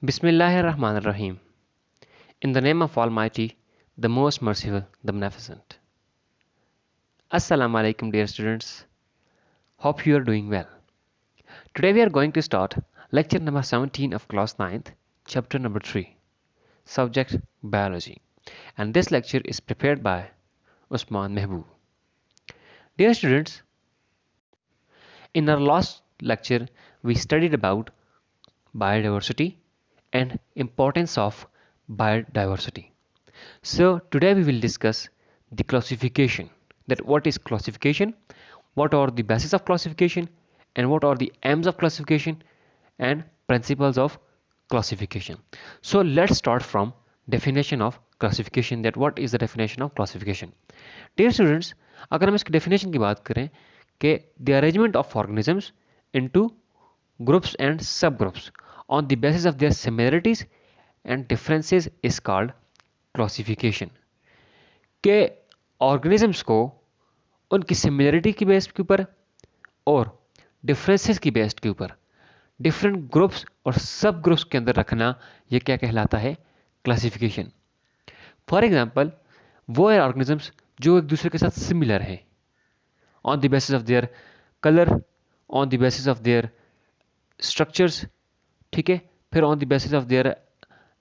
Bismillahirrahmanirrahim. In the name of Almighty, the Most Merciful, the Beneficent. Assalamu alaikum, dear students. Hope you are doing well. Today we are going to start lecture number 17 of class 9th, chapter number 3, subject Biology. And this lecture is prepared by Usman Mehboob. Dear students, in our last lecture we studied about biodiversity and importance of biodiversity. So today we will discuss the classification. That what is classification, what are the basis of classification, and what are the aims of classification and principles of classification. So let's start from definition of classification. That what is the definition of classification? Dear students, अगर हम इसकी definition की बात करें कि the arrangement of organisms into groups and subgroups on the basis of their similarities and differences is called classification. के organisms को उनकी सिमिलरिटी की बेस के ऊपर और डिफरेंसेस की बेस के ऊपर डिफरेंट ग्रुप्स और सब ग्रुप्स के अंदर रखना, यह क्या कहलाता है? क्लासिफिकेशन. फॉर एग्जांपल, वो है ऑर्गेनिजम्स जो एक दूसरे के साथ सिमिलर हैं on the basis of their colour, on the basis of there structures, ठीक है, फिर on the basis of there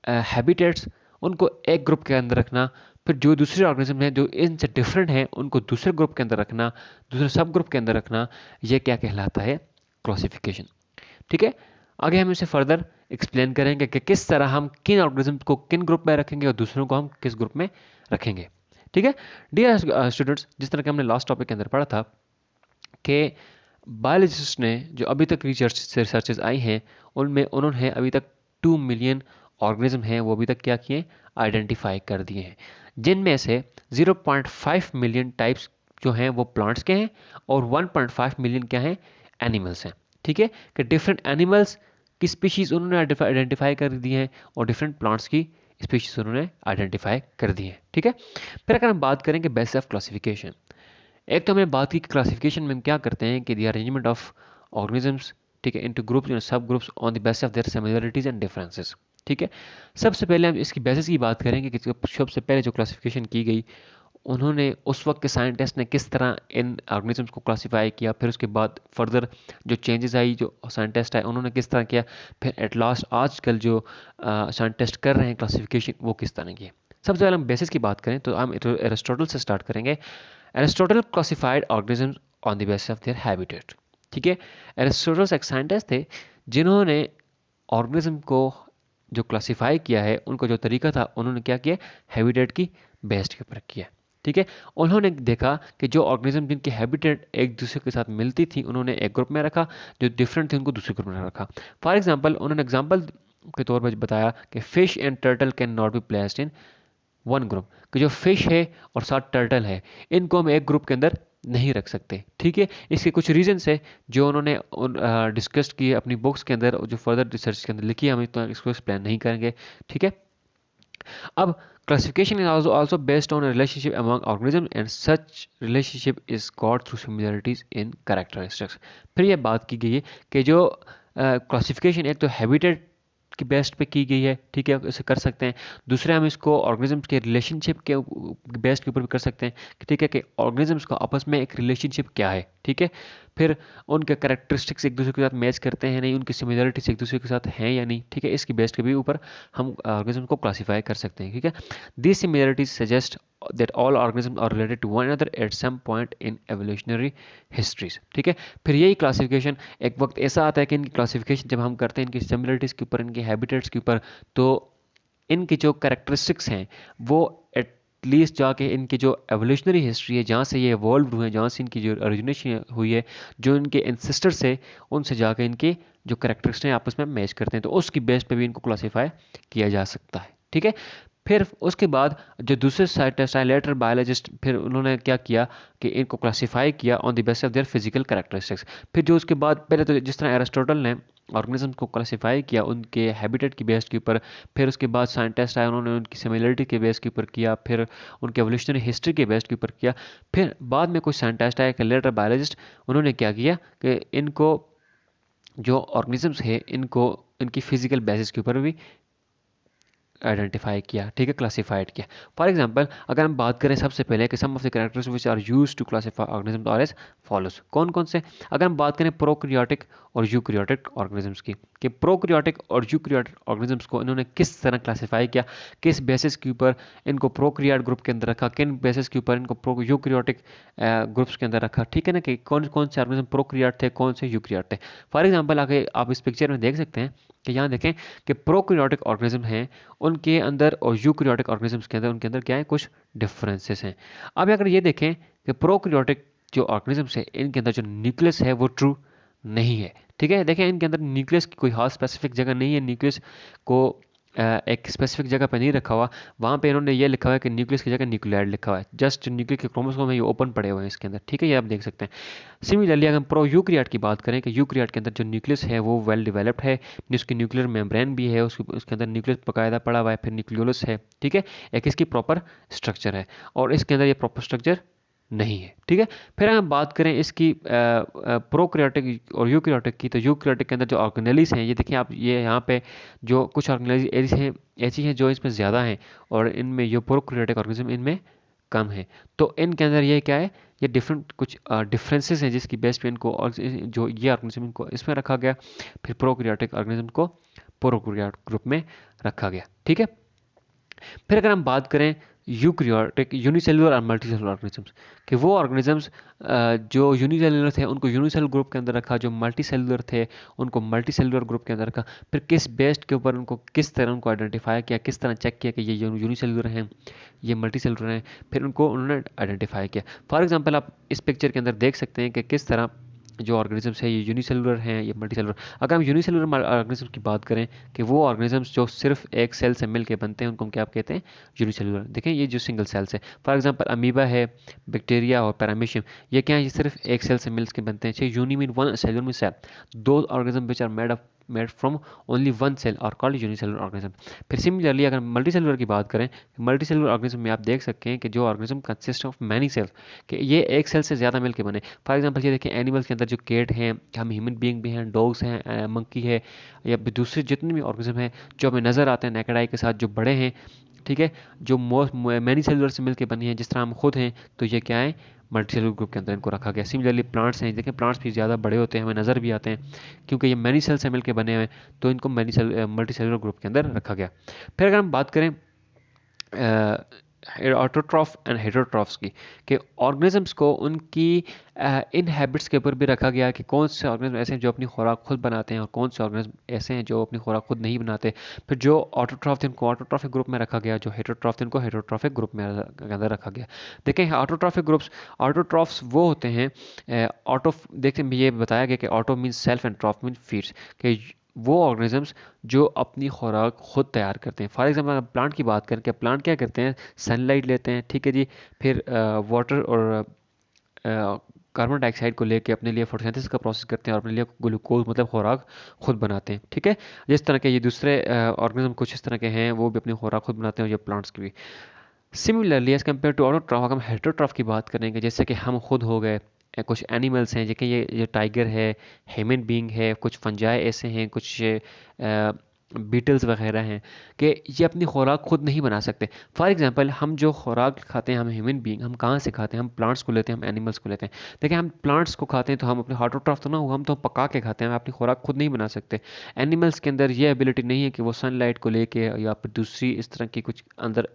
habitats, उनको एक ग्रुप के अंदर रखना. फिर जो दूसरे ऑर्गेनिज्म हैं जो इनसे डिफरेंट हैं उनको दूसरे ग्रुप के अंदर रखना, दूसरे सब ग्रुप के अंदर रखना, यह क्या कहलाता है? क्लासिफिकेशन. ठीक है, आगे हम इसे फर्दर एक्सप्लेन करेंगे कि किस तरह हम किन ऑर्गेनिज्म को किन ग्रुप में रखेंगे और दूसरों को हम किस ग्रुप में रखेंगे. ठीक है डियर स्टूडेंट्स, जिस तरह के हमने लास्ट टॉपिक के अंदर पढ़ा था कि बायोलॉजिस्ट ने जो अभी तक रिसर्चेस आई हैं उनमें उन्होंने अभी तक 2 मिलियन ऑर्गेनिज्म हैं वो अभी तक क्या किए? आइडेंटिफाई कर दिए हैं, जिनमें से 0.5 मिलियन टाइप्स जो हैं वो प्लांट्स के हैं और 1.5 मिलियन क्या हैं? एनिमल्स हैं. ठीक है, कि डिफरेंट एनिमल्स की स्पीशीज उन्होंने आइडेंटिफाई कर दी हैं और डिफरेंट प्लांट्स की स्पीशीज उन्होंने आइडेंटिफाई कर दी हैं. ठीक है, फिर अगर हम बात करेंगे बेसिस ऑफ क्लासिफिकेशन, एक तो हमने बात की क्लासिफिकेशन में हम क्या करते हैं कि द अरेंजमेंट ऑफ ऑर्गेनिजम्स, ठीक है, इनटू ग्रुप्स एंड सब groups on the basis of there similarities and differences. ठीक है, सबसे पहले हम इसकी बेसिस की बात करेंगे कि सबसे पहले जो क्लासिफिकेशन की गई उन्होंने उस वक्त के साइंटिस्ट ने किस तरह इन ऑर्गेनिजम्स को क्लासिफाई किया, फिर उसके बाद फर्दर जो चेंजेस आई जो साइंटिस्ट आए उन्होंने किस तरह किया, फिर एट लास्ट आजकल जो साइंटिस्ट कर रहे हैं क्लासिफिकेशन वो किस तरह की है. सबसे पहले हम बेसिस की बात करें तो हम एरिस्टोटल से स्टार्ट करेंगे. Aristotle classified organisms on the basis of their habitat. ठीक है, एरिस्टोटल एक साइंटिस्ट थे जिन्होंने ऑर्गेनिज्म को जो क्लासिफाई किया है उनको जो तरीका था उन्होंने क्या किया? हैबिटेट की बेस के ऊपर किया. ठीक है, उन्होंने देखा कि जो ऑर्गेनिज्म जिनकी हैबिटेट एक दूसरे के साथ मिलती थी उन्होंने एक ग्रुप में रखा, जो डिफरेंट थे उनको दूसरे ग्रुप में रखा. फॉर एग्जांपल, उन्होंने एग्जांपल के तौर पर बताया कि fish and turtle can not be placed in one group, कि जो फिश है और साथ टर्टल है इनको हम एक ग्रुप के अंदर नहीं रख सकते. ठीक है, इसके कुछ रीजंस है जो उन्होंने डिस्कस किए अपनी बुक्स के अंदर, जो फर्दर रिसर्च के अंदर लिखी है, हम तो इसको एक्सप्लेन नहीं करेंगे. ठीक है, अब classification is also based on a relationship among organisms and such relationship is got through similarities in characteristics. फिर ये बात की गई है कि जो क्लासिफिकेशन एक तो हैबिटेट की बेस्ड पे की गई है, ठीक है, इसे कर सकते हैं. दूसरे हम इसको ऑर्गेनिजम्स के रिलेशनशिप के बेस्ड के ऊपर भी कर सकते हैं कि ठीक है कि ऑर्गेनिजम्स का आपस में एक रिलेशनशिप क्या है. ठीक है, फिर उनके कैरेक्टरिस्टिक्स एक दूसरे के साथ मैच करते हैं नहीं, उनकी सिमिलरिटीज एक दूसरे के साथ हैं या नहीं. ठीक है, इसकी बेस्ड के भी ऊपर हम ऑर्गेनिज्म को क्लासीफाई कर सकते हैं. ठीक है, these similarities suggest that all organisms are related to one another at some point in evolutionary histories. ठीक है, फिर यही क्लासिफिकेशन एक वक्त ऐसा आता है कि इनकी क्लासिफिकेशन जब हम करते हैं इनकी सिमिलरिटीज के ऊपर, इनके हैबिटेट्स के ऊपर, तो इनकी जो कैरेक्टरिस्टिक्स हैं वो एटलीस्ट जाके इनकी जो एवोल्यूशनरी हिस्ट्री है जहाँ से ये इवॉल्व हुए हैं, जहाँ से इनकी जो ओरिजिनेशन हुई है, जो इनके एंसेस्टर्स है उनसे जाके इनके जो कैरेक्टरिस्टिक्स हैं आपस में मैच करते हैं, तो उसकी बेस पे भी इनको क्लासीफाई किया जा सकता है. ठीक है, फिर उसके बाद जो दूसरे साइंटिस्ट आए लेटर बायोलॉजिस्ट, फिर उन्होंने क्या किया कि इनको क्लासीफाई किया on the basis of their physical characteristics. फिर जो उसके बाद पहले तो जिस तरह एरिस्टोटल ने ऑर्गेनिज्म को क्लासीफाई किया उनके हैबिटेट की बेस के ऊपर, फिर उसके बाद साइंटिस्ट आए उन्होंने उनकी सिमिलरिटी के बेस के ऊपर किया, फिर उनके एवोल्यूशनरी हिस्ट्री के बेस के ऊपर किया. फिर बाद में कुछ साइंटिस्ट आए लेटर बायोलॉजिस्ट, उन्होंने क्या किया कि इनको जो ऑर्गेनिजम्स है इनको इनकी फिजिकल बेसिस के ऊपर भी आइडेंटिफाई किया, ठीक है, क्लासिफाइड किया। फॉर एग्जांपल अगर हम बात करें सबसे पहले कि some of the characters which are used to classify organism are as follows, कौन कौन से। अगर हम बात करें प्रोकैरियोटिक और यूकैरियोटिक ऑर्गेनिजम्स की, कि प्रोकैरियोटिक और यूकैरियोटिक ऑर्गेनिजम्स को इन्होंने किस तरह क्लासिफाई किया, किस बेसिस के ऊपर इनको प्रोकैरियोट ग्रुप के अंदर रखा, किन बेसिस के ऊपर इनको यूकैरियोटिक ग्रुप्स के अंदर रखा, ठीक है ना, कि कौन कौन से ऑर्गेनिज्म प्रोकैरियोट थे, कौन से यूकैरियोट थे। फॉर एग्जाम्पल आगे आप इस पिक्चर में देख सकते हैं कि यहाँ देखें कि प्रोकैरियोटिक ऑर्गेनिज्म हैं उनके अंदर और यूकैरियोटिक ऑर्गेनिजम्स के अंदर उनके अंदर क्या है, कुछ डिफरेंसेस हैं। अब अगर ये देखें कि प्रोकैरियोटिक जो ऑर्गेनिजम्स है इनके अंदर जो न्यूक्लियस है वो ट्रू नहीं है, ठीक है। देखें इनके अंदर न्यूक्लियस की कोई खास स्पेसिफिक जगह नहीं है, न्यूक्लियस को एक स्पेसिफिक जगह पे नहीं रखा हुआ। वहाँ पे इन्होंने ये लिखा हुआ है कि न्यूक्लियस की जगह न्यूक्लियाइड लिखा हुआ है, जस्ट न्यूक्लियस के क्रोमोसोम है ये ओपन पड़े हुए हैं इसके अंदर, ठीक है, ये आप देख सकते हैं। सिमिलरली अगर हम प्रो यूक्रियाट की बात करें कि यूक्रियाट के अंदर जो न्यूक्लियस है वो वेल डेवलप्ड है, उसकी न्यूक्लियर मेम्ब्रेन भी है, उसके अंदर न्यूक्लियस बकायदा पड़ा हुआ है, फिर न्यूक्लियोलस है, ठीक है, एक इसकी प्रॉपर स्ट्रक्चर है, और इसके अंदर ये प्रॉपर स्ट्रक्चर नहीं है, ठीक है। फिर हम बात करें इसकी प्रोकैरियोटिक और यूकैरियोटिक की, तो यूकैरियोटिक के अंदर जो ऑर्गेनेलिस हैं, ये देखिए आप, ये यहाँ पे जो कुछ ऑर्गेनेलिस हैं ऐसी हैं जो इसमें ज़्यादा हैं, और इनमें जो प्रोकैरियोटिक ऑर्गेनिज्म इनमें कम है। तो इनके अंदर ये क्या है, ये डिफरेंट कुछ डिफरेंसेस हैं जिसकी बेस पे इनको, और जो ये ऑर्गेनिज्म को इसमें रखा गया, फिर प्रोकैरियोटिक ऑर्गेनिज्म को प्रोकैरियोट ग्रुप में रखा गया, ठीक है। फिर अगर हम बात करें यूकैरियोटिक यूनिसेलुलर और मल्टीसेलुलर ऑर्गेनिजम्स, कि वो ऑर्गेनिजम्स जो यूनिसेलुलर थे उनको यूनिसेलुलर ग्रुप के अंदर रखा, जो मल्टीसेलुलर थे उनको मल्टीसेलुलर ग्रुप के अंदर रखा। फिर किस बेस्ड के ऊपर उनको किस तरह उनको आइडेंटिफाई किया, किस तरह चेक किया कि ये यूनिसेलुलर हैं, ये मल्टीसेलुलर हैं, फिर उनको उन्होंने आइडेंटिफाई किया। फॉर एग्जाम्पल आप इस पिक्चर के अंदर देख सकते हैं कि किस तरह जो ऑर्गेनिजम्स है ये यूनिसेलुलर हैं, ये मल्टीसेलुलर। अगर हम यूनिसेलुलर ऑर्गेनिजम्स की बात करें कि वो ऑर्गेनिजम्स जो सिर्फ एक सेल से मिल के बनते हैं उनको हम क्या कहते हैं, यूनिसेलुलर। देखें ये जो सिंगल सेल्स है, फॉर एग्जांपल अमीबा है, बैक्टीरिया और पैरामीशियम, ये क्या है, ये सिर्फ एक सेल से मिल के बनते हैं। Uni mean one cellular mean cell, दो organism which are made from only one cell are called unicellular organism. फिर सिमिलरली अगर मल्टीसेलुलर की बात करें, मल्टीसेलुलर ऑर्गेनिज्म में आप देख सकते हैं कि जो organism consist of many cells, कि ये एक सेल से ज़्यादा मिलकर बने। फॉर एग्जांपल ये देखिए एनिमल्स के अंदर जो केट हैं, हम ह्यूमन बीइंग भी हैं, डॉग्स हैं, मंकी है, या दूसरे जितने भी ऑर्गेनिज्म हैं जो हमें नज़र आते हैं नेकेड आई के साथ, जो बड़े हैं, ठीक है, जो मोस्ट मैनी सेलुलर से मिलकर बनी है, जिस तरह हम खुद हैं, तो ये क्या है, मल्टीसेलुलर ग्रुप के अंदर इनको रखा गया। सिमिलरली प्लांट्स हैं, देखें प्लांट्स भी ज़्यादा बड़े होते हैं, हमें नज़र भी आते हैं, क्योंकि ये मैनी सेल से मिलकर बने हुए हैं, तो इनको मल्टीसेलुलर ग्रुप के अंदर रखा गया। फिर अगर हम बात करें ऑटोट्रॉफ एंड हेटरोट्रॉफ्स की, कि ऑर्गेनिजम्स को उनकी इन हैबिट्स के ऊपर भी रखा गया कि कौन से ऑर्गेनिज्म ऐसे हैं जो अपनी खुराक खुद बनाते हैं और कौन से ऑर्गेनिज्म ऐसे हैं जो अपनी खुराक खुद नहीं बनाते। फिर जो ऑटोट्रॉफ थे उनको ऑटोट्रॉफिक ग्रुप में रखा गया, जो हेटरोट्रॉफ थे उनको हेटरोट्रॉफिक ग्रुप में अंदर रखा गया। देखें ऑटोट्रॉफिक ग्रुप्स, ऑटोट्रॉफ्स वो होते हैं, ऑटो, देखते ये बताया गया कि auto mean self and ट्रॉफ mean feeds, कि वो ऑर्गेनिजम्स जो अपनी खुराक खुद तैयार करते हैं। फॉर एग्जांपल प्लांट की बात करें कि प्लांट क्या करते हैं, सनलाइट लेते हैं, ठीक है जी, फिर वाटर और कार्बन डाइऑक्साइड को लेके अपने लिए फोटोसिंथेसिस का प्रोसेस करते हैं और अपने लिए ग्लूकोज मतलब खुराक खुद बनाते हैं, ठीक है। जिस तरह के ये दूसरे ऑर्गेनिज्म कुछ इस तरह के हैं, वो भी अपनी खुराक खुद बनाते हैं, और ये प्लांट्स की भी। Similarly as compared to autotroph, अगर हम हेटरोट्रॉफ की बात करेंगे, जैसे कि हम खुद हो गए, कुछ एनिमल्स हैं, जैसे ये टाइगर है, ह्यूमन बीइंग है, कुछ फंजाई ऐसे हैं, कुछ बीटल्स वगैरह हैं, कि ये अपनी खुराक खुद नहीं बना सकते। फॉर एग्जांपल हम जो खुराक खाते हैं, हम ह्यूमन बीइंग, हम कहाँ से खाते हैं, हम प्लांट्स को लेते हैं, हम एनिमल्स को लेते हैं। देखिए हम प्लांट्स को खाते हैं तो हम अपने ऑटोट्रॉफ तो ना हुआ, हम तो पका के खाते हैं, हम अपनी खुराक खुद नहीं बना सकते। एनिमल्स के अंदर ये एबिलिटी नहीं है कि वो सनलाइट को लेके या फिर दूसरी इस तरह की कुछ अंदर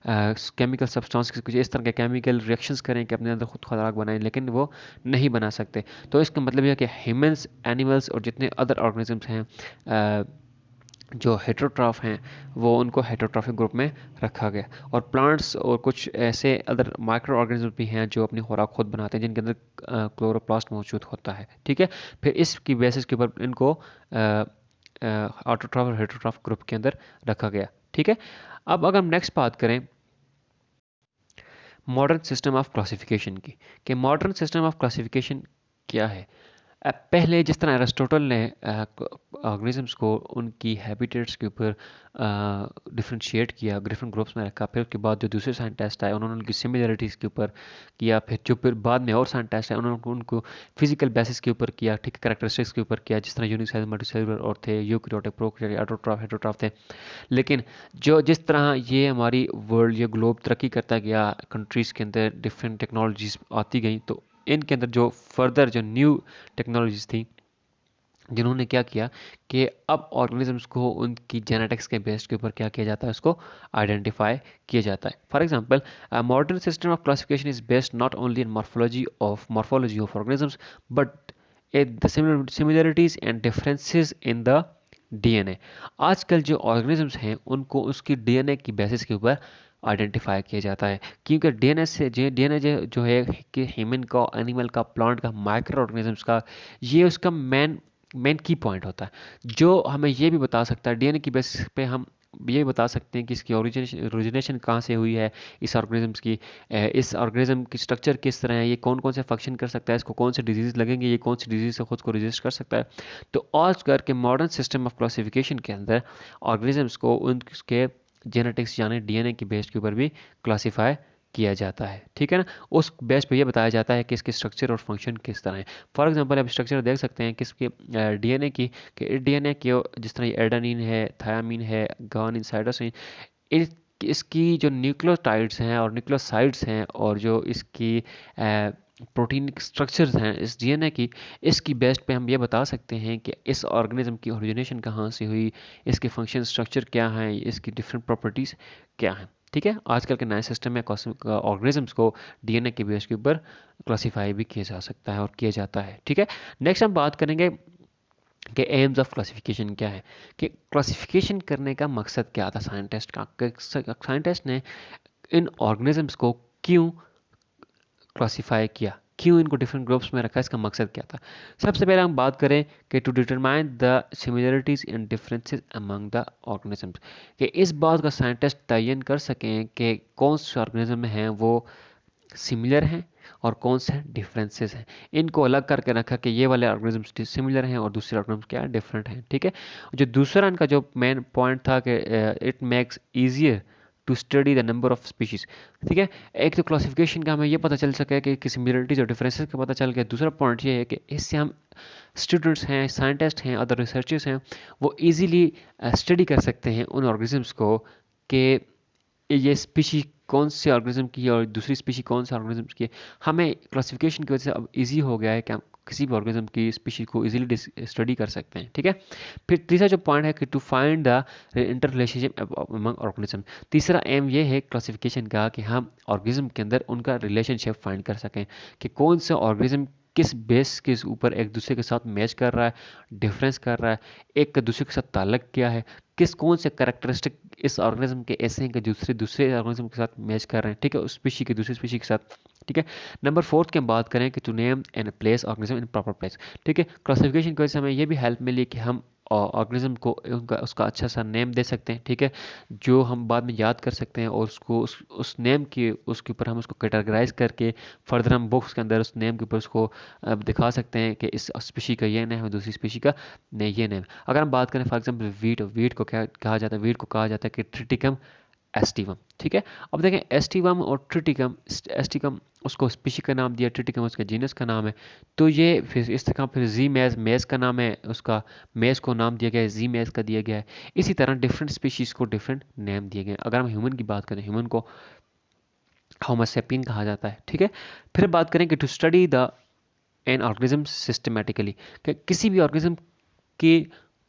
केमिकल सब्सटेंस, कुछ इस तरह के केमिकल रिएक्शंस करें कि अपने अंदर खुद खुराक बनाएं, लेकिन वो नहीं बना सकते। तो इसका मतलब यह है कि ह्यूमंस, एनिमल्स और जितने अदर ऑर्गेनिजम्स हैं जो हेटरोट्रॉफ हैं, वो उनको हेटरोट्रॉफिक ग्रुप में रखा गया। और प्लांट्स और कुछ ऐसे अदर माइक्रो ऑर्गेनिज्म भी हैं जो अपनी खुराक खुद बनाते हैं, जिनके अंदर क्लोरोप्लास्ट मौजूद होता है, ठीक है। फिर इसकी बेसिस के ऊपर इनको ऑटोट्रॉफ और हेटरोट्रॉफ ग्रुप के अंदर रखा गया, ठीक है। अब अगर हम नेक्स्ट बात करें मॉडर्न सिस्टम ऑफ क्लासिफिकेशन की, कि मॉडर्न सिस्टम ऑफ क्लासिफिकेशन क्या है। पहले जिस तरह एरिस्टोटल ने ऑर्गेनिजम्स को उनकी हैबिटेट्स के ऊपर डिफ्रेंशिएट किया, डिफरेंट ग्रुप्स में रखा। फिर उसके बाद जो दूसरे साइंटिस्ट आए उन्होंने उनकी सिमिलरिटीज़ के ऊपर किया। फिर बाद में और साइंटिस्ट आए उन्होंने उनको फिजिकल बेसिस के ऊपर किया, ठीक है, कैरेक्टरिस्टिक्स के ऊपर किया, जिस तरह यूनिसेलुलर, मल्टीसेलुलर और थे, यूकैरियोटिक, प्रोकैरियोटिक, ऑटोट्रॉफ, हेटेरोट्रॉफ थे। लेकिन जो जिस तरह ये हमारी वर्ल्ड, ये ग्लोब तरक्की करता गया, कंट्रीज़ के अंदर डिफरेंट टेक्नोलॉजीज आती गई, तो इनके अंदर जो फर्दर जो न्यू टेक्नोलॉजीज थी, जिन्होंने क्या किया कि अब ऑर्गेनिजम्स को उनकी जेनेटिक्स के बेस के ऊपर क्या किया जाता है, उसको आइडेंटिफाई किया जाता है। For example, modern system of classification is based not only in morphology of organisms but the similarities and differences in the DNA. आजकल जो ऑर्गेनिजम्स हैं उनको उसकी डीएनए की बेसिस के ऊपर आइडेंटिफाई किया जाता है, क्योंकि डीएनए जो है कि ह्यूमन का, एनिमल का, प्लांट का, माइक्रो ऑर्गेनिजम्स का, ये उसका मेन की पॉइंट होता है, जो हमें ये भी बता सकता है, डीएनए की बेसिस पे हम ये बता सकते हैं कि इसकी ओरिजिनेशन कहाँ से हुई है, इस ऑर्गेनिजम्स की, इस ऑर्गेनिज्म की स्ट्रक्चर किस तरह है, ये कौन कौन से फंक्शन कर सकता है, इसको कौन से डिजीज लगेंगे, ये कौन सी डिजीज से खुद को रजिस्ट कर सकता है। तो आज करके मॉडर्न सिस्टम ऑफ क्लासिफिकेशन के अंदर ऑर्गेनिजम्स को उनके जेनेटिक्स यानी डीएनए की बेस के ऊपर भी क्लासीफाई किया जाता है, ठीक है ना। उस बेस पे ये बताया जाता है कि इसके स्ट्रक्चर और फंक्शन किस तरह है। फॉर एग्जांपल आप स्ट्रक्चर देख सकते हैं किसके डीएनए की, कि डीएनए की जिस तरह एडेनिन है, थायामीन है, गुआनिन, साइटोसिन, इसकी जो न्यूक्लियोटाइड्स हैं और न्यूक्लियोसाइड्स हैं और जो इसकी प्रोटीन स्ट्रक्चर्स हैं इस डीएनए की, इसकी बेस पे हम ये बता सकते हैं कि इस ऑर्गेनिज्म की ओरिजिनेशन कहाँ से हुई, इसके फंक्शन स्ट्रक्चर क्या हैं, इसकी डिफरेंट प्रॉपर्टीज़ क्या हैं, ठीक है। आजकल के नए सिस्टम में ऑर्गेनिजम्स को डीएनए के बेस के ऊपर क्लासीफाई भी किया जा सकता है और किया जाता है, ठीक है। नेक्स्ट हम बात करेंगे कि एम्स ऑफ क्लासिफिकेशन क्या है, कि क्लासिफिकेशन करने का मकसद क्या था साइंटिस्ट का। साइंटिस्ट ने इन ऑर्गेनिजम्स को क्यों क्लासीफाई किया, क्यों इनको डिफरेंट ग्रुप्स में रखा, इसका मकसद क्या था। सबसे पहले हम बात करें कि to determine the similarities and differences among the organisms, कि इस बात का साइंटिस्ट तयन कर सकें कि कौन से ऑर्गेनिज्म हैं वो सिमिलर हैं और कौन से डिफरेंसेस हैं। इनको अलग करके रखा कि ये वाले ऑर्गेनिजम्स सिमिलर हैं और दूसरे ऑर्गेनिजम्स क्या डिफरेंट हैं, ठीक है। जो दूसरा इनका जो मेन पॉइंट था कि it makes easier to study the number of species, ठीक है। एक तो क्लासिफिकेशन का हमें ये पता चल सके कि सिमिलरिटीज और डिफरेंसेस का पता चल गया। दूसरा पॉइंट ये है कि इससे हम स्टूडेंट्स हैं, साइंटिस्ट हैं, अदर रिसर्चर्स हैं, वो इजीली स्टडी कर सकते हैं उन ऑर्गेनिजम्स को कि ये स्पीशी कौन से ऑर्गेनिज्म की है और दूसरी स्पीशी कौन से ऑर्गेनिज्म की है। हमें क्लासिफिकेशन की वजह से अब इजी हो गया है कि हम किसी भी ऑर्गेनिज्म की स्पीशी को इजीली स्टडी कर सकते हैं, ठीक है। फिर तीसरा जो पॉइंट है कि to find the inter relationship among organism. तीसरा एम ये है क्लासिफिकेशन का कि हम ऑर्गेनिज्म के अंदर उनका रिलेशनशिप फाइंड कर सकें कि कौन सा ऑर्गेनिज्म किस बेस के ऊपर एक दूसरे के साथ मैच कर रहा है, डिफरेंस कर रहा है, एक दूसरे के साथ ताल्लुक क्या है, कौन से कैरेक्टरिस्टिक इस ऑर्गेनिज्म के ऐसे हैं कि दूसरे दूसरे ऑर्गेनिज्म के साथ मैच कर रहे हैं, ठीक है, उस स्पीशी के दूसरी स्पीशी के साथ, ठीक है। नंबर फोर्थ की हम बात करें कि to name and place organism in proper place, ठीक है। क्लासिफिकेशन की वजह से हमें ये भी हेल्प मिली कि हम ऑर्गेनिज्म को उसका अच्छा सा नेम दे सकते हैं, ठीक है, जो हम बाद में याद कर सकते हैं और उसको उस नेम के उसके ऊपर हम उसको कैटेगराइज करके फर्दर हम बुक्स के अंदर उस नेम के ऊपर उसको दिखा सकते हैं कि इस स्पीशी का ये नेम है, दूसरी स्पीशी का नहीं ये नेम। अगर हम बात करें फॉर एग्जांपल वीट को क्या कहा जाता है, वीट को कहा जाता है कि ट्रिटिकम एस्टिवम, ठीक है। अब देखें एस्टिवम और ट्रिटिकम, एस्टिकम उसको स्पीशी का नाम दिया, ट्रिटिकम उसके जीनस का नाम है। तो ये फिर इस तरह फिर जी मेज, मेज का नाम है उसका, मेज को नाम दिया गया है, जी मेज का दिया गया है। इसी तरह डिफरेंट स्पीशीज़ को डिफरेंट नेम दिए गए। अगर हम ह्यूमन की बात करें, ह्यूमन को होमो सेपियन कहा जाता है, ठीक है। फिर बात करें कि to study the an organism systematically, कि किसी भी ऑर्गेनिज्म की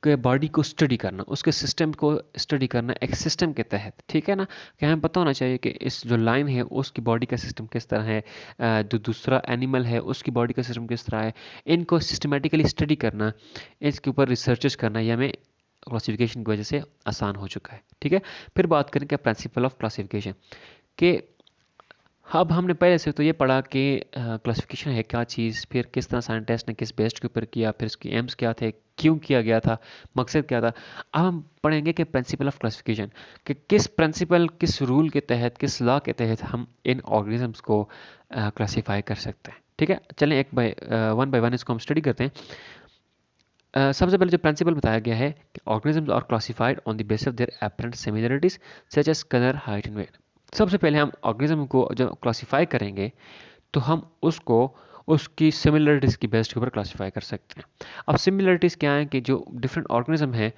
के बॉडी को स्टडी करना, उसके सिस्टम को स्टडी करना एक सिस्टम के तहत, ठीक है ना, कि हमें पता होना चाहिए कि इस जो लाइन है उसकी बॉडी का सिस्टम किस तरह है, जो दूसरा एनिमल है उसकी बॉडी का सिस्टम किस तरह है। इनको सिस्टमेटिकली स्टडी करना, इसके ऊपर रिसर्चेस करना, ये हमें क्लासिफिकेशन की वजह से आसान हो चुका है, ठीक है। फिर बात करेंगे प्रिंसिपल ऑफ क्लासिफिकेशन, कि अब हमने पहले से तो ये पढ़ा कि क्लासिफिकेशन है क्या चीज़, फिर किस तरह साइंटिस्ट ने किस बेस के ऊपर किया, फिर इसके एम्स क्या थे, क्यों किया गया था, मकसद क्या था। अब हम पढ़ेंगे कि प्रिंसिपल ऑफ क्लासिफिकेशन, कि किस प्रिंसिपल, किस रूल के तहत, किस लॉ के तहत हम इन ऑर्गेनिजम्स को क्लासीफाई कर सकते हैं, ठीक है। चलें एक बाय वन इसको हम स्टडी करते हैं। सबसे पहले जो प्रिंसिपल बताया गया है कि organisms are classified on the basis of their apparent similarities such as colour, height and weight. सबसे पहले हम ऑर्गेनिज्म को जब क्लासिफाई करेंगे तो हम उसको उसकी सिमिलरिटीज़ की बेस के ऊपर क्लासिफाई कर सकते हैं। अब सिमिलरिटीज़ क्या है कि जो डिफरेंट ऑर्गेनिज्म हैं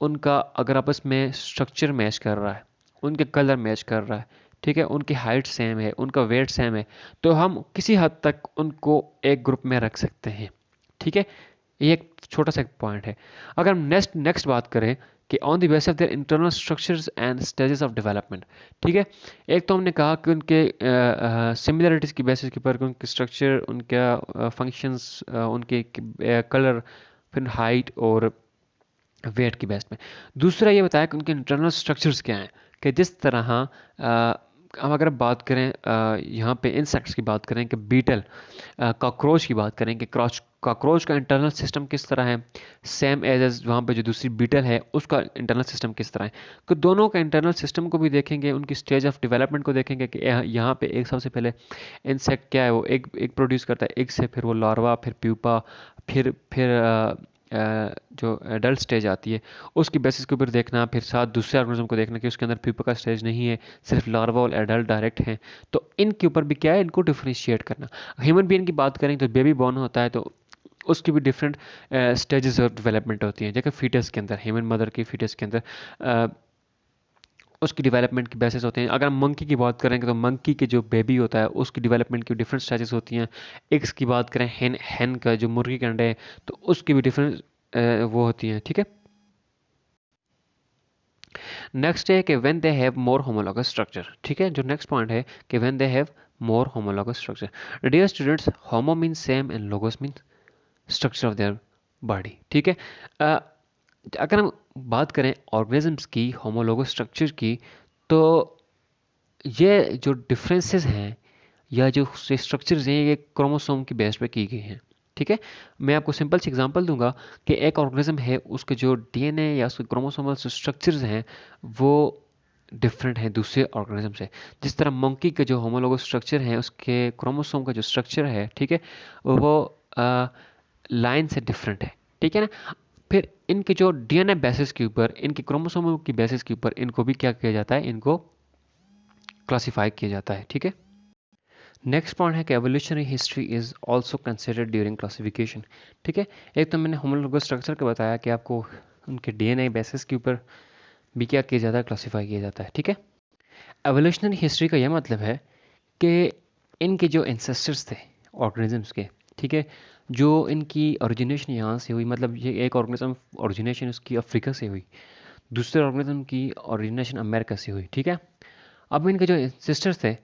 उनका अगर आपस में स्ट्रक्चर मैच कर रहा है, उनके कलर मैच कर रहा है, ठीक है, उनकी हाइट सेम है, उनका वेट सेम है, तो हम किसी हद तक उनको एक ग्रुप में रख सकते हैं। ठीक है, ये एक छोटा सा पॉइंट है। अगर हम नेक्स्ट नेक्स्ट बात करें कि on the basis of their internal structures and stages of development, ठीक है, एक तो हमने कहा कि उनके सिमिलरिटीज़ की बेसिस के ऊपर उनके स्ट्रक्चर, उनका फंक्शंस, उनके कलर, फिर हाइट और वेट की बेस में। दूसरा ये बताया कि उनके इंटरनल स्ट्रक्चर्स क्या हैं, कि जिस तरह हम अगर बात करें यहाँ पे इंसेक्ट्स की बात करें कि बीटल, कॉकरोच की बात करें कि कॉकरोच का इंटरनल सिस्टम किस तरह है, सेम एज वहाँ पे जो दूसरी बीटल है उसका इंटरनल सिस्टम किस तरह है। तो दोनों का इंटरनल सिस्टम को भी देखेंगे, उनकी स्टेज ऑफ डेवलपमेंट को देखेंगे कि यहाँ पे एक सबसे पहले इंसेक्ट क्या है, वो एग प्रोड्यूस करता है, एग से फिर वो लार्वा, फिर प्यूपा, फिर जो एडल्ट स्टेज आती है उसकी बेसिस के ऊपर देखना, फिर साथ दूसरे ऑर्गेनिज्म को देखना कि उसके अंदर प्यूपा का स्टेज नहीं है, सिर्फ लार्वा और एडल्ट डायरेक्ट हैं। तो इनके ऊपर भी क्या है, इनको डिफ्रेंशिएट करना। ह्यूमन बीइंग की बात करें तो बेबी बॉर्न होता है तो उसकी भी डिफरेंट स्टेजेस ऑफ डेवलपमेंट होती हैं, जैसे फीटस के अंदर, ह्यूमन मदर की फीटस के अंदर उसकी डेवलपमेंट की बेसिस होते हैं। अगर हम मंकी की बात करेंगे तो मंकी के जो बेबी होता है उसकी डेवलपमेंट की डिफरेंट स्टेजेस होती हैं। एग्स की बात करें, हैन का जो मुर्गी के अंडे हैं तो उसकी भी डिफरेंट वो होती हैं। ठीक है, नेक्स्ट है कि when they have more homologous structure. ठीक है, जो नेक्स्ट पॉइंट है कि when they have more homologous structure. Dear students, homo means same and logos means structure of their body. ठीक है, अगर हम बात करें ऑर्गेनिजम्स की होमोलोगस स्ट्रक्चर की, तो ये जो डिफरेंसेस हैं या जो स्ट्रक्चर्स हैं ये क्रोमोसोम की बेस पे की गई हैं। ठीक है, मैं आपको सिंपल सी एग्जांपल दूंगा कि एक ऑर्गेनिज्म है, उसके जो डीएनए या उसके क्रोमोसोमल स्ट्रक्चर्स हैं वो डिफरेंट है दूसरे ऑर्गेनिज्म से। जिस तरह मंकी के जो होमोलोगस स्ट्रक्चर है उसके क्रोमोसोम का जो स्ट्रक्चर है, ठीक है, वो लाइन से डिफरेंट है। ठीक है ना, फिर इनके जो डीएनए बेसिस के ऊपर, इनके क्रोमोसोमों की बेसिस के ऊपर इनको भी क्या किया जाता है, इनको क्लासिफाई किया जाता है। ठीक है, नेक्स्ट पॉइंट है कि evolutionary history is also considered during classification. ठीक है, एक तो मैंने होमोलोगस स्ट्रक्चर का बताया कि आपको उनके डीएनए बेसिस के ऊपर भी क्या किया जाता है, क्लासिफाई किया जाता है। ठीक है, एवोल्यूशनरी हिस्ट्री का यह मतलब है कि इनके जो एंसेस्टर्स थे ऑर्गेनिजम्स के, ठीक है, जो इनकी ओरिजिनेशन यहाँ से हुई, मतलब ये एक ऑर्गेनिज्म ओरिजिनेशन उसकी अफ्रीका से हुई, दूसरे ऑर्गेनिज्म की ओरिजिनेशन अमेरिका से हुई। ठीक है, अब इनके जो सिस्टर्स थे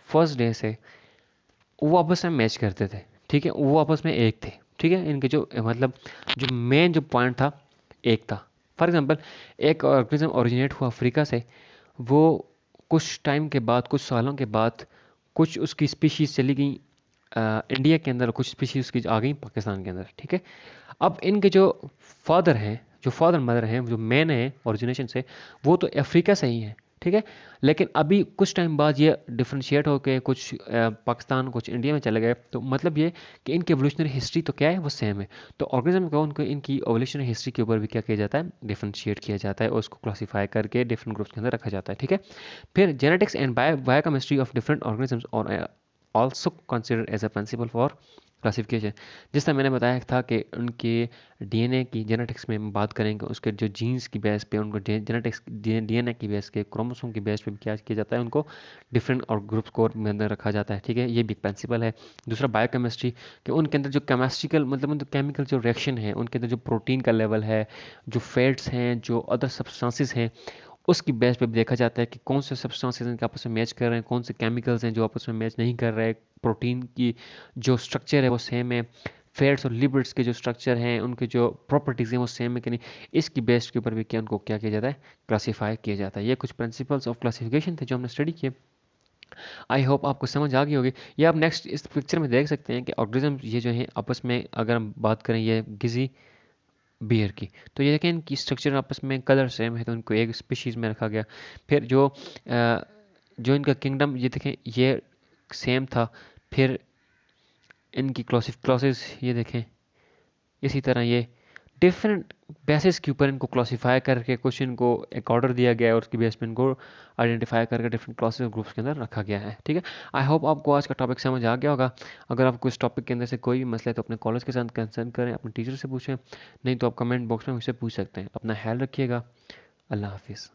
फर्स्ट डे से वो आपस में मैच करते थे। ठीक है, वो आपस में एक थे। ठीक है, इनके जो मतलब जो मेन जो पॉइंट था एक था। फॉर एग्जांपल, एक ऑर्गेनिज्म ओरिजिनेट हुआ अफ्रीका से, वो कुछ टाइम के बाद, कुछ सालों के बाद, कुछ उसकी स्पीशीज चली गई इंडिया के अंदर, कुछ स्पीशीज उसकी आ गई पाकिस्तान के अंदर। ठीक है, अब इनके जो फादर हैं, जो फादर मदर हैं, जो मैन है ओरिजिनेशन से, वो तो अफ्रीका से ही है। ठीक है, लेकिन अभी कुछ टाइम बाद ये डिफ्रेंशिएट होकर कुछ पाकिस्तान, कुछ इंडिया में चले गए। तो मतलब ये कि इनकी एवोल्यूशनरी हिस्ट्री तो क्या है, वो सेम है। तो ऑर्गेनिज्म को उनको इनकी एवोल्यूशनरी हिस्ट्री के ऊपर भी क्या किया जाता है, डिफ्रेंशिएट किया जाता है और उसको क्लासीफाई करके डिफरेंट ग्रुप्स के अंदर रखा जाता है। ठीक है, फिर genetics and biochemistry of different organisms are also considered as a principle for classification. जिस तरह मैंने बताया था कि उनके डीएनए की जेनेटिक्स में हम बात करेंगे, उसके जो जीन्स की बेस पे, उनको जेनेटिक्स डीएनए की बेस के क्रोमोसोम की बेस पे भी क्या किया जाता है, उनको डिफरेंट और ग्रुप्स को में अंदर रखा जाता है। ठीक है, ये भी एक प्रिंसिपल है। दूसरा बायोकेमिस्ट्री, कि उनके अंदर जो केमिस्ट्रिकल मतलब उनके केमिकल जो रिएक्शन है, उनके अंदर जो प्रोटीन का लेवल है, जो फैट्स हैं, जो अदर सब्सटेंसेस हैं, उसकी बेस पे भी देखा जाता है कि कौन से सब्सटेंसेस इनके आपस में मैच कर रहे हैं, कौन से केमिकल्स हैं जो आपस में मैच नहीं कर रहे हैं। प्रोटीन की जो स्ट्रक्चर है वो सेम है, फैट्स और लिपिड्स के जो स्ट्रक्चर हैं, उनके जो प्रॉपर्टीज़ हैं वो सेम है कि नहीं, इसकी बेस के ऊपर भी क्या उनको क्या किया जाता है, क्लासीफाई किया जाता है। ये कुछ प्रिंसिपल्स ऑफ क्लासिफिकेशन थे जो हमने स्टडी किए। आई होप आपको समझ आ गई होगी। ये आप नेक्स्ट इस पिक्चर में देख सकते हैं कि ऑर्गेनिज्म ये जो है आपस में, अगर हम बात करें ये गिजी बियर की, तो ये देखें इनकी स्ट्रक्चर आपस में कलर सेम है तो उनको एक स्पीशीज़ में रखा गया। फिर जो इनका किंगडम, ये देखें ये सेम था। फिर इनकी क्लॉसेस ये देखें इसी तरह ये, डिफरेंट बेसिस के ऊपर इनको क्लासीफाई करके कुछ इनको एक ऑर्डर दिया गया है और उसकी बेस पे इनको आइडेंटिफाई करके डिफरेंट क्लासेस और ग्रुप्स के अंदर रखा गया है। ठीक है, आई होप आपको आज का टॉपिक समझ आ गया होगा। अगर आपको इस टॉपिक के अंदर से कोई भी मसला है तो अपने कॉलेज के साथ कंसर्न करें, अपने टीचर से पूछें, नहीं तो आप कमेंट बॉक्स में मुझसे पूछ सकते हैं। अपना ख्याल रखिएगा। अल्लाह हाफिज़।